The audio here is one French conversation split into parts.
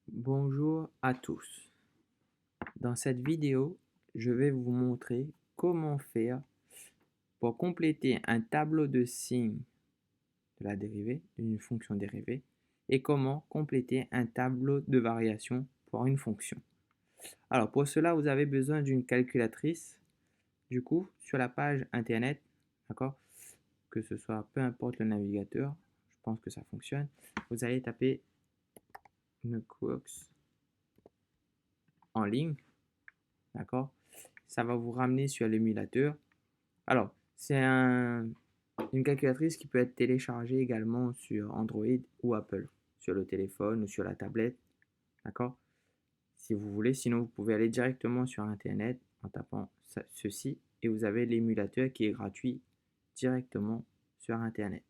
Bonjour à tous. Dans cette vidéo, je vais vous montrer comment faire pour compléter un tableau de signes de la dérivée, d'une fonction dérivée, et comment compléter un tableau de variation pour une fonction. Alors pour cela, vous avez besoin d'une calculatrice. Du coup, sur la page internet, d'accord, que ce soit peu importe le navigateur, je pense que ça fonctionne, vous allez taper Nucox en ligne. D'accord? Ça va vous ramener sur l'émulateur. Alors, c'est une calculatrice qui peut être téléchargée également sur Android ou Apple, sur le téléphone ou sur la tablette. D'accord? Si vous voulez, sinon vous pouvez aller directement sur Internet en tapant ceci et vous avez l'émulateur qui est gratuit directement sur Internet.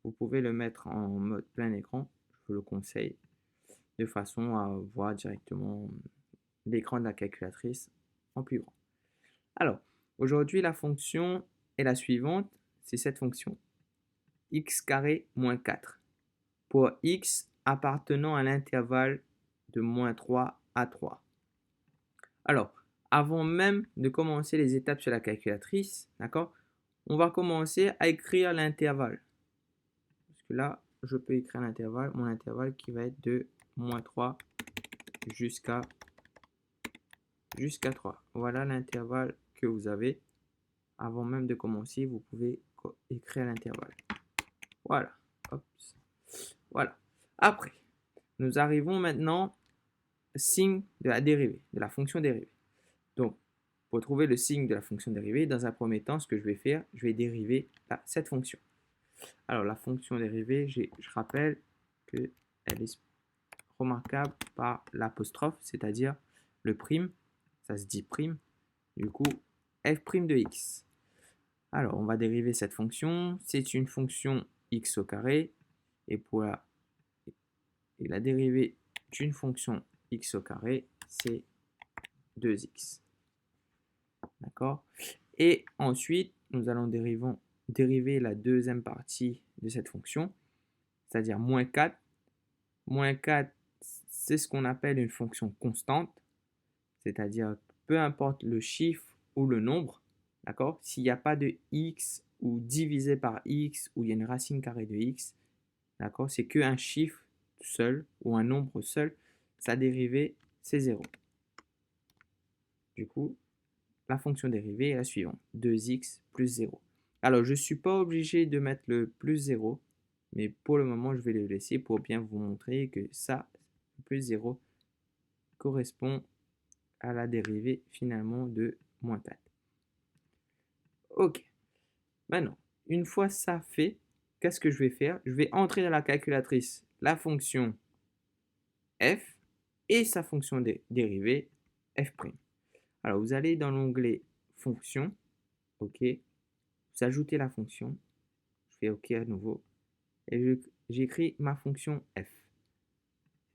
Vous pouvez le mettre en mode plein écran, je vous le conseille, de façon à voir directement l'écran de la calculatrice en plus grand. Alors, aujourd'hui, la fonction est la suivante, c'est cette fonction, x carré moins 4, pour x appartenant à l'intervalle de moins 3 à 3. Alors, avant même de commencer les étapes sur la calculatrice, d'accord, on va commencer à écrire l'intervalle. Parce que là, je peux écrire l'intervalle, mon intervalle qui va être de moins 3 jusqu'à 3. Voilà l'intervalle que vous avez. Avant même de commencer, vous pouvez écrire l'intervalle. Voilà. Hop. Voilà. Après, nous arrivons maintenant au signe de la dérivée, de la fonction dérivée. Donc, pour trouver le signe de la fonction dérivée, dans un premier temps, ce que je vais faire, je vais dériver cette fonction. Alors, la fonction dérivée, je rappelle qu'elle est remarquable par l'apostrophe, c'est-à-dire le prime, ça se dit prime, du coup, f' de x. Alors, on va dériver cette fonction. C'est une fonction x au carré. Et pour la dérivée d'une fonction x au carré, c'est 2x. D'accord? Et ensuite, nous allons dériver la deuxième partie de cette fonction, c'est-à-dire moins 4. Moins 4, c'est ce qu'on appelle une fonction constante, c'est-à-dire peu importe le chiffre ou le nombre, d'accord? S'il n'y a pas de x ou divisé par x ou il y a une racine carrée de x, d'accord? C'est qu'un chiffre seul ou un nombre seul, sa dérivée, c'est 0. Du coup, la fonction dérivée est la suivante, 2x plus 0. Alors, je ne suis pas obligé de mettre le plus 0, mais pour le moment, je vais le laisser pour bien vous montrer que ça, plus 0, correspond à la dérivée finalement de moins 4. Ok. Maintenant, une fois ça fait, qu'est-ce que je vais faire? Je vais entrer dans la calculatrice la fonction f et sa fonction dérivée f'. Alors, vous allez dans l'onglet fonction, ok, vous ajoutez la fonction, je fais ok à nouveau, et j'écris ma fonction f,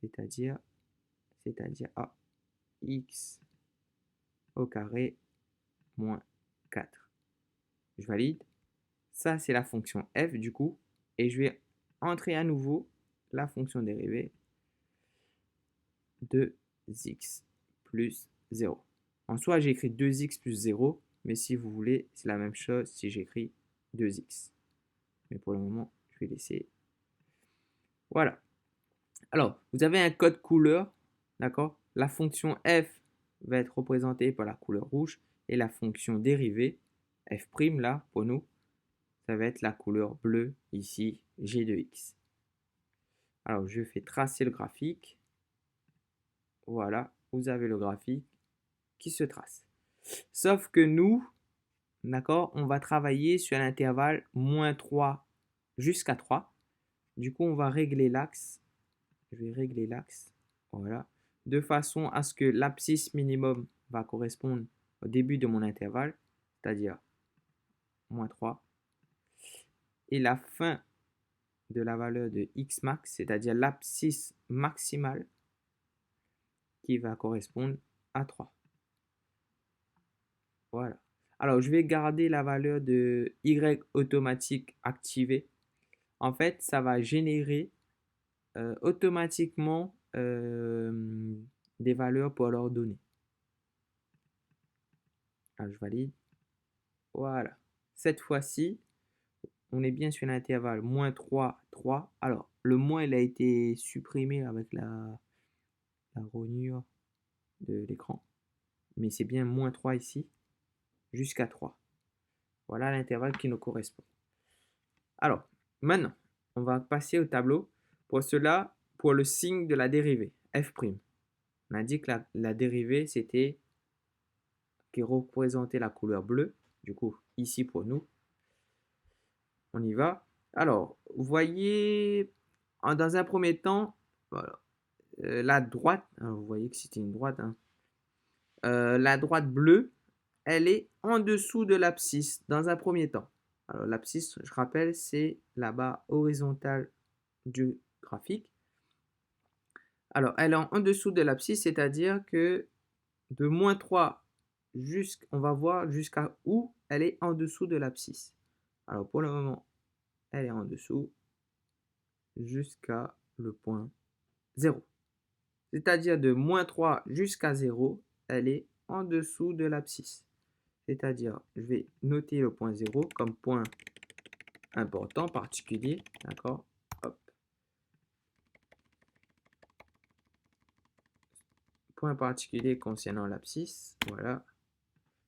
c'est-à-dire x au carré moins 4. Je valide. Ça, c'est la fonction f du coup. Et je vais entrer à nouveau la fonction dérivée de x plus 0. En soi, j'ai écrit 2x plus 0, mais si vous voulez, c'est la même chose si j'écris 2x. Mais pour le moment, je vais laisser. Voilà. Alors, vous avez un code couleur, d'accord? La fonction f va être représentée par la couleur rouge et la fonction dérivée, f' là, pour nous, ça va être la couleur bleue, ici, g de x. Alors, je fais tracer le graphique. Voilà, vous avez le graphique qui se trace. Sauf que nous, d'accord, on va travailler sur l'intervalle moins 3 jusqu'à 3. Du coup, on va régler l'axe. Je vais régler l'axe, voilà, de façon à ce que l'abscisse minimum va correspondre au début de mon intervalle, c'est-à-dire moins 3. Et la fin de la valeur de x max, c'est-à-dire l'abscisse maximale, qui va correspondre à 3. Voilà. Alors, je vais garder la valeur de y automatique activée. En fait, ça va générer automatiquement des valeurs pour leur donner. Alors, je valide. Voilà. Cette fois-ci, on est bien sur l'intervalle moins 3, 3. Alors, le moins, il a été supprimé avec la rognure de l'écran. Mais c'est bien moins 3 ici, jusqu'à 3. Voilà l'intervalle qui nous correspond. Alors, maintenant, on va passer au tableau. Pour cela, pour le signe de la dérivée, f'. On a dit que la dérivée, c'était qui représentait la couleur bleue. Du coup, ici pour nous, on y va. Alors, vous voyez, dans un premier temps, voilà, la droite, vous voyez que c'était une droite, hein, la droite bleue, elle est en dessous de l'abscisse dans un premier temps. Alors, l'abscisse, je rappelle, c'est la barre horizontale du graphique. Alors, elle est en dessous de l'abscisse, c'est-à-dire que de moins 3 on va voir jusqu'à où elle est en dessous de l'abscisse. Alors, pour le moment, elle est en dessous jusqu'à le point 0. C'est-à-dire de moins 3 jusqu'à 0, elle est en dessous de l'abscisse. C'est-à-dire, je vais noter le point 0 comme point important, particulier. D'accord? Hop. Point particulier concernant l'abscisse. Voilà.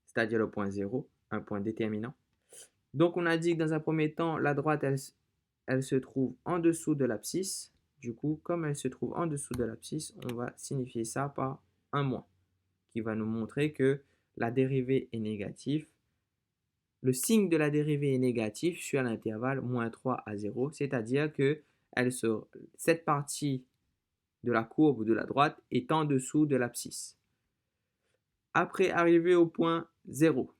C'est-à-dire le point 0, un point déterminant. Donc, on a dit que dans un premier temps, la droite, elle se trouve en dessous de l'abscisse. Du coup, comme elle se trouve en dessous de l'abscisse, on va signifier ça par un moins, qui va nous montrer que la dérivée est négative. Le signe de la dérivée est négatif sur l'intervalle moins 3 à 0, c'est-à-dire que cette partie de la courbe de la droite est en dessous de l'abscisse. Après arriver au point 0,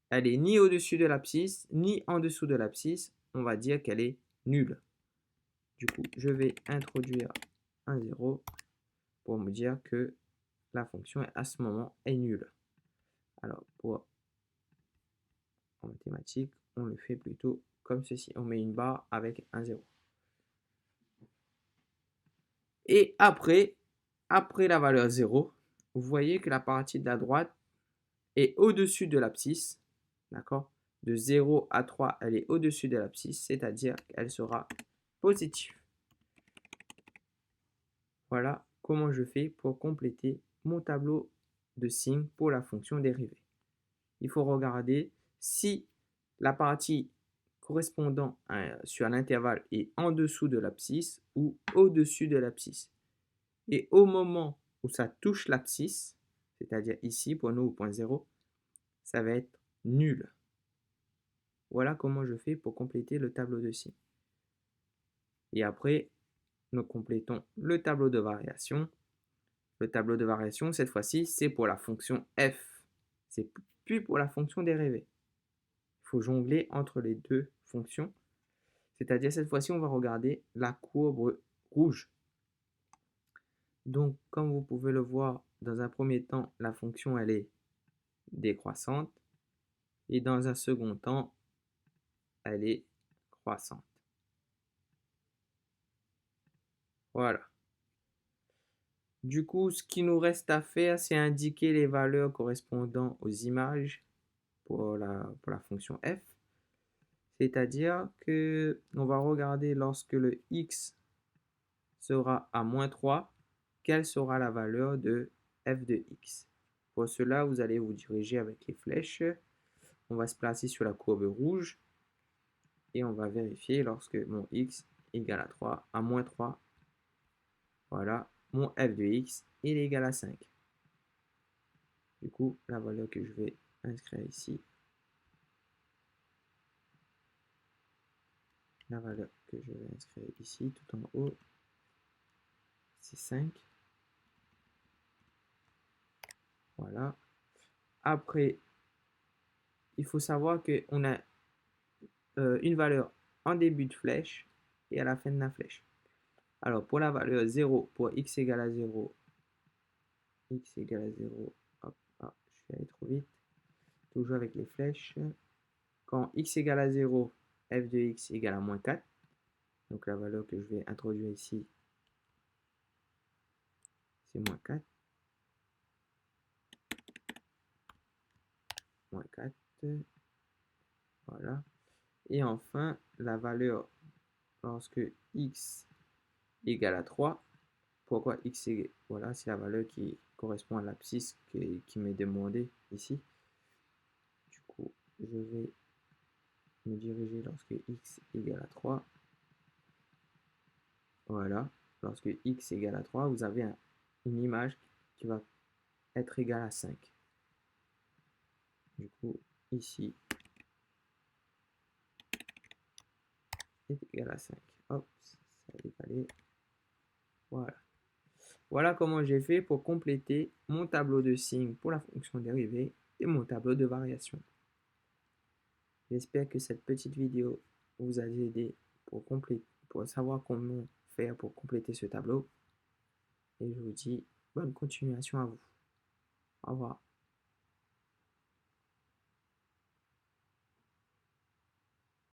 elle est ni au-dessus de l'abscisse, ni en dessous de l'abscisse. On va dire qu'elle est nulle. Du coup, je vais introduire un 0 pour me dire que la fonction à ce moment est nulle. Alors, en mathématiques, on le fait plutôt comme ceci. On met une barre avec un 0. Et après la valeur 0, vous voyez que la partie de la droite est au-dessus de l'abscisse. D'accord? De 0 à 3, elle est au-dessus de l'abscisse, c'est-à-dire qu'elle sera positive. Voilà comment je fais pour compléter mon tableau de signes pour la fonction dérivée. Il faut regarder si la partie correspondant sur l'intervalle est en dessous de l'abscisse ou au-dessus de l'abscisse. Et au moment où ça touche l'abscisse, c'est-à-dire ici pour nous au point 0, ça va être nul. Voilà comment je fais pour compléter le tableau de signes. Et après, nous complétons le tableau de variation. Le tableau de variation, cette fois-ci, c'est pour la fonction f. C'est plus pour la fonction dérivée. Il faut jongler entre les deux fonctions. C'est-à-dire, cette fois-ci, on va regarder la courbe rouge. Donc, comme vous pouvez le voir, dans un premier temps, la fonction, elle est décroissante. Et dans un second temps, elle est croissante. Voilà. Du coup, ce qui nous reste à faire, c'est indiquer les valeurs correspondant aux images pour la fonction f. C'est-à-dire que on va regarder lorsque le x sera à moins 3, quelle sera la valeur de f de x. Pour cela, vous allez vous diriger avec les flèches. On va se placer sur la courbe rouge et on va vérifier lorsque mon x égale à 3, à moins 3. Voilà, mon f de x il est égal à 5. Du coup, la valeur que je vais inscrire ici, la valeur que je vais inscrire ici tout en haut, c'est 5. Voilà. Après, il faut savoir qu'on a une valeur en début de flèche et à la fin de la flèche. Alors, pour la valeur 0, pour x égale à 0, x égale à 0, hop, je vais aller trop vite, toujours avec les flèches. Quand x égale à 0, f de x égale à moins 4. Donc, la valeur que je vais introduire ici, c'est moins 4. Moins 4. Voilà. Et enfin, la valeur lorsque x égale à 3. Pourquoi x égale... Voilà, c'est la valeur qui correspond à l'abscisse qui m'est demandé ici. Du coup, je vais me diriger lorsque x égale à 3. Voilà. Lorsque x égale à 3, vous avez une image qui va être égale à 5. Du coup, ici, est égal à 5. Hop, ça a décalé. Voilà. Voilà comment j'ai fait pour compléter mon tableau de signes pour la fonction dérivée et mon tableau de variation. J'espère que cette petite vidéo vous a aidé pour savoir comment faire pour compléter ce tableau. Et je vous dis bonne continuation à vous. Au revoir.